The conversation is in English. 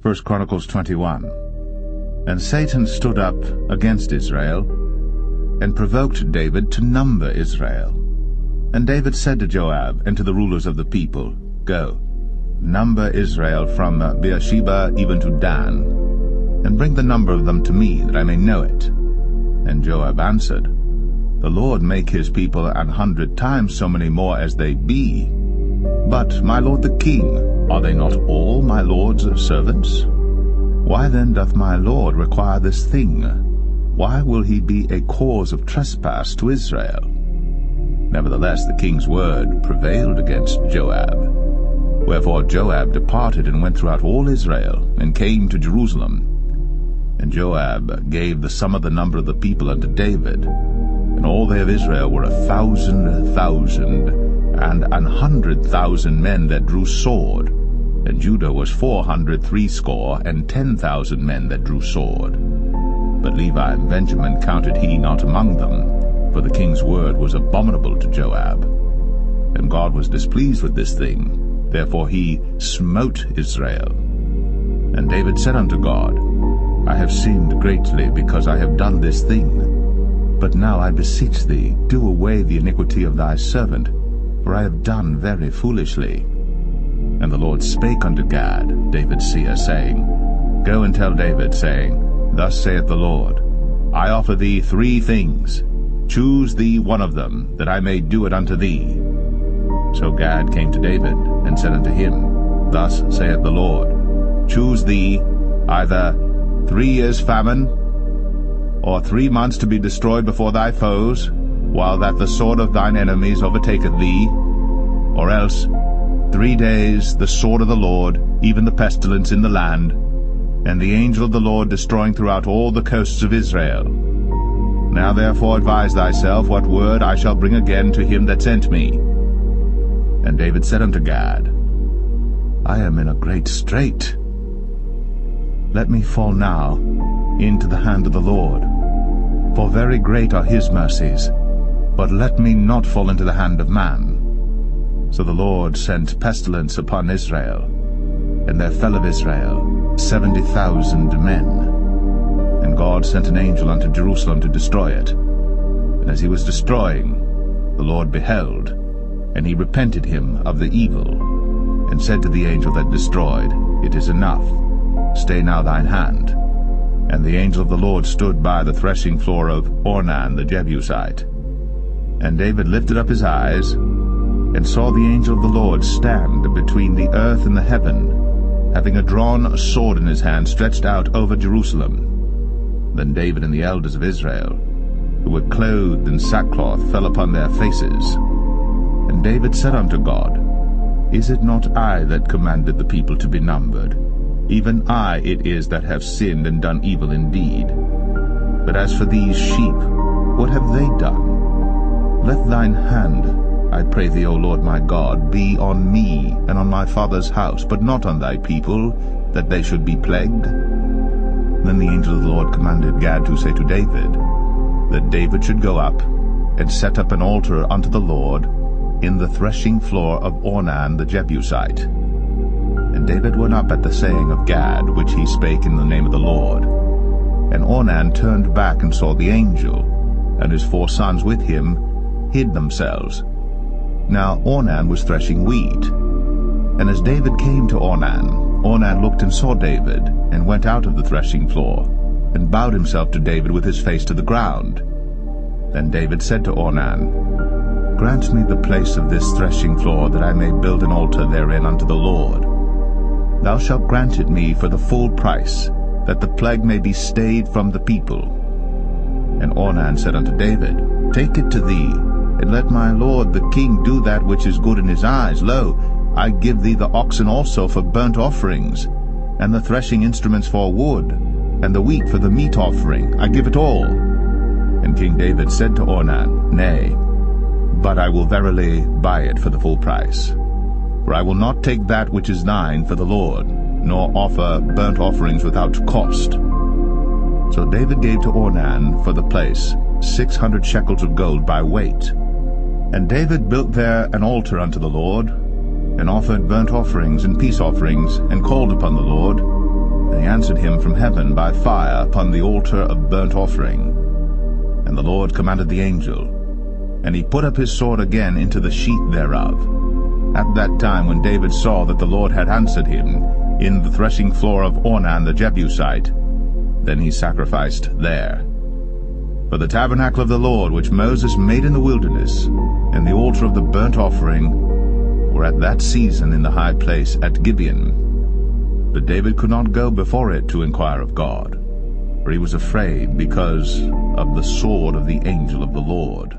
1 Chronicles 21. And Satan stood up against Israel, and provoked David to number Israel. And David said to Joab and to the rulers of the people, Go, number Israel from Beersheba even to Dan, and bring the number of them to me, that I may know it. And Joab answered, The Lord make his people 100 times so many more as they be. But, my lord the king, are they not all my lord's servants? Why then doth my lord require this thing? Why will he be a cause of trespass to Israel? Nevertheless the king's word prevailed against Joab. Wherefore Joab departed and went throughout all Israel, and came to Jerusalem. And Joab gave the sum of the number of the people unto David. And all they of Israel were 1,000,000, and 100,000 men that drew sword. And Judah was 460,000 men that drew sword. But Levi and Benjamin counted he not among them, for the king's word was abominable to Joab. And God was displeased with this thing, therefore he smote Israel. And David said unto God, I have sinned greatly, because I have done this thing. But now I beseech thee, do away the iniquity of thy servant, for I have done very foolishly. And the Lord spake unto Gad, David's seer, saying, Go and tell David, saying, Thus saith the Lord, I offer thee 3 things. Choose thee one of them, that I may do it unto thee. So Gad came to David, and said unto him, Thus saith the Lord, Choose thee either 3 years' famine, or 3 months to be destroyed before thy foes, while that the sword of thine enemies overtaketh thee, or else 3 days the sword of the Lord, even the pestilence in the land, and the angel of the Lord destroying throughout all the coasts of Israel. Now therefore advise thyself what word I shall bring again to him that sent me. And David said unto Gad, I am in a great strait. Let me fall now into the hand of the Lord, for very great are his mercies, but let me not fall into the hand of man. So the Lord sent pestilence upon Israel, and there fell of Israel 70,000 men. And God sent an angel unto Jerusalem to destroy it. And as he was destroying, the Lord beheld, and he repented him of the evil, and said to the angel that destroyed, It is enough, stay now thine hand. And the angel of the Lord stood by the threshing floor of Ornan the Jebusite. And David lifted up his eyes, and saw the angel of the Lord stand between the earth and the heaven, having a drawn sword in his hand stretched out over Jerusalem. Then David and the elders of Israel, who were clothed in sackcloth, fell upon their faces. And David said unto God, Is it not I that commanded the people to be numbered? Even I it is that have sinned and done evil indeed. But as for these sheep, what have they done? Let thine hand, I pray thee, O Lord my God, be on me and on my father's house, but not on thy people, that they should be plagued. Then the angel of the Lord commanded Gad to say to David, that David should go up and set up an altar unto the Lord in the threshing floor of Ornan the Jebusite. And David went up at the saying of Gad, which he spake in the name of the Lord. And Ornan turned back and saw the angel, and his 4 sons with him hid themselves. Now Ornan was threshing wheat. And as David came to Ornan, Ornan looked and saw David, and went out of the threshing floor, and bowed himself to David with his face to the ground. Then David said to Ornan, Grant me the place of this threshing floor, that I may build an altar therein unto the Lord. Thou shalt grant it me for the full price, that the plague may be stayed from the people. And Ornan said unto David, Take it to thee, and let my lord the king do that which is good in his eyes. Lo, I give thee the oxen also for burnt offerings, and the threshing instruments for wood, and the wheat for the meat offering. I give it all. And King David said to Ornan, Nay, but I will verily buy it for the full price. For I will not take that which is thine for the Lord, nor offer burnt offerings without cost. So David gave to Ornan for the place 600 shekels of gold by weight. And David built there an altar unto the Lord, and offered burnt offerings and peace offerings, and called upon the Lord. And he answered him from heaven by fire upon the altar of burnt offering. And the Lord commanded the angel, and he put up his sword again into the sheath thereof. At that time when David saw that the Lord had answered him in the threshing floor of Ornan the Jebusite, then he sacrificed there. For the tabernacle of the Lord which Moses made in the wilderness, and the altar of the burnt offering, were at that season in the high place at Gibeon. But David could not go before it to inquire of God, for he was afraid because of the sword of the angel of the Lord.